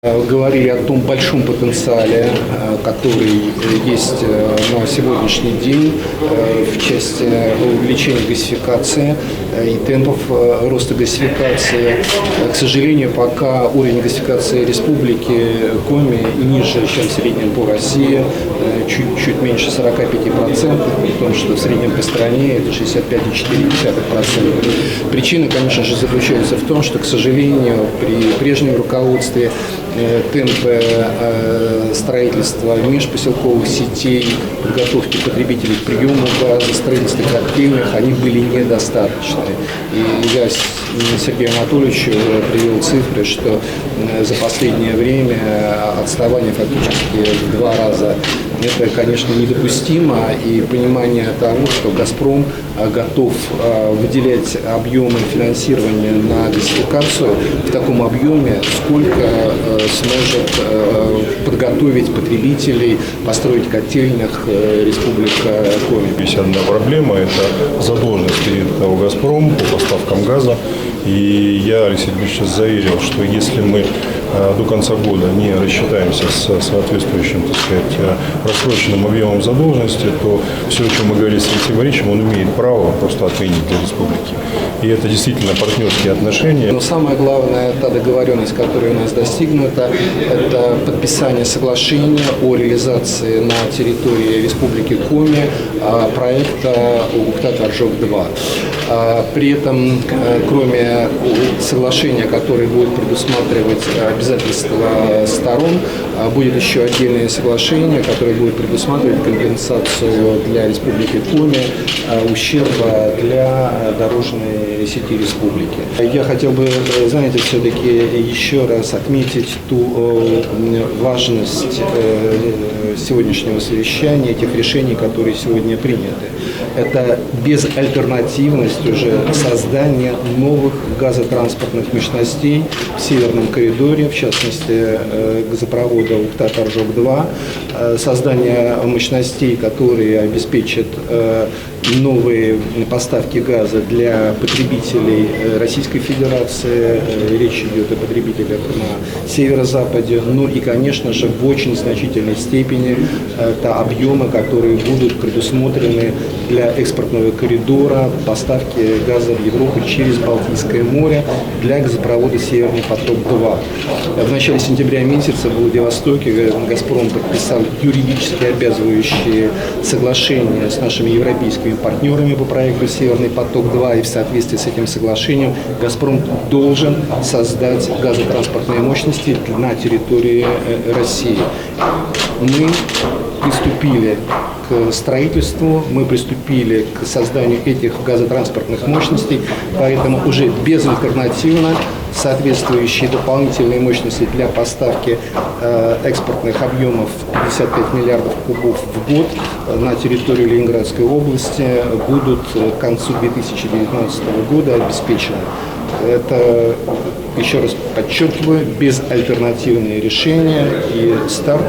Говорили о том большом потенциале, который есть на сегодняшний день в части увеличения газификации и темпов роста газификации. К сожалению, пока уровень газификации республики Коми ниже, чем в среднем по России, чуть меньше 45%, при том, что в среднем по стране это 65,4%. Причина, конечно же, заключается в том, что, к сожалению, при прежнем руководстве темпы строительства межпоселковых сетей, подготовки потребителей к приему газа, строительства коктейльных, они были недостаточны. И я Сергею Анатольевичу привел цифры, что за последнее время отставание фактически в 2 раза. Это, конечно, недопустимо, и понимание того, что «Газпром» готов выделять объемы финансирования на газификацию в таком объеме, сколько сможет подготовить потребителей, построить котельных Республика Коми. Есть одна проблема – это задолженность перед «Газпромом» по поставкам газа. И я, Алексей Дмитриевич, заверил, что если мы до конца года не рассчитаемся с соответствующим, так сказать, рассроченным объемом задолженности, то все, о чем мы говорили с Алексеем Борисовичем, он имеет право просто отменить для республики. И это действительно партнерские отношения. Но самое главное, та договоренность, которая у нас достигнута, это подписание соглашения о реализации на территории Республики Коми проекта «Ухта-Торжок-2». При этом, кроме соглашения, которое будет предусматривать обязательства сторон, будет еще отдельное соглашение, которое будет предусматривать компенсацию для Республики Коми ущерба для дорожной сети республики. Я хотел бы, знаете, все-таки еще раз отметить ту важность сегодняшнего совещания, этих решений, которые сегодня приняты. Это безальтернативность уже создания новых газотранспортных мощностей в Северном коридоре, в частности газопровода Ухта-Торжок-2, создание мощностей, которые обеспечат новые поставки газа для потребителей Российской Федерации. Речь идет о потребителях на северо-западе. Ну и, конечно же, в очень значительной степени это объемы, которые будут предусмотрены для экспортного коридора поставки газа в Европу через Балтийское море для газопровода «Северный поток-2». В начале сентября месяца в Владивостоке «Газпром» подписал юридически обязывающие соглашения с нашими европейскими партнерами по проекту «Северный поток-2», и в соответствии с этим соглашением «Газпром» должен создать газотранспортные мощности на территории России. Мы приступили к строительству, мы приступили к созданию этих газотранспортных мощностей, поэтому уже безальтернативно соответствующие дополнительные мощности для поставки экспортных объемов 55 миллиардов кубов в год на территорию Ленинградской области будут к концу 2019 года обеспечены. Это, еще раз подчеркиваю, безальтернативные решения и старт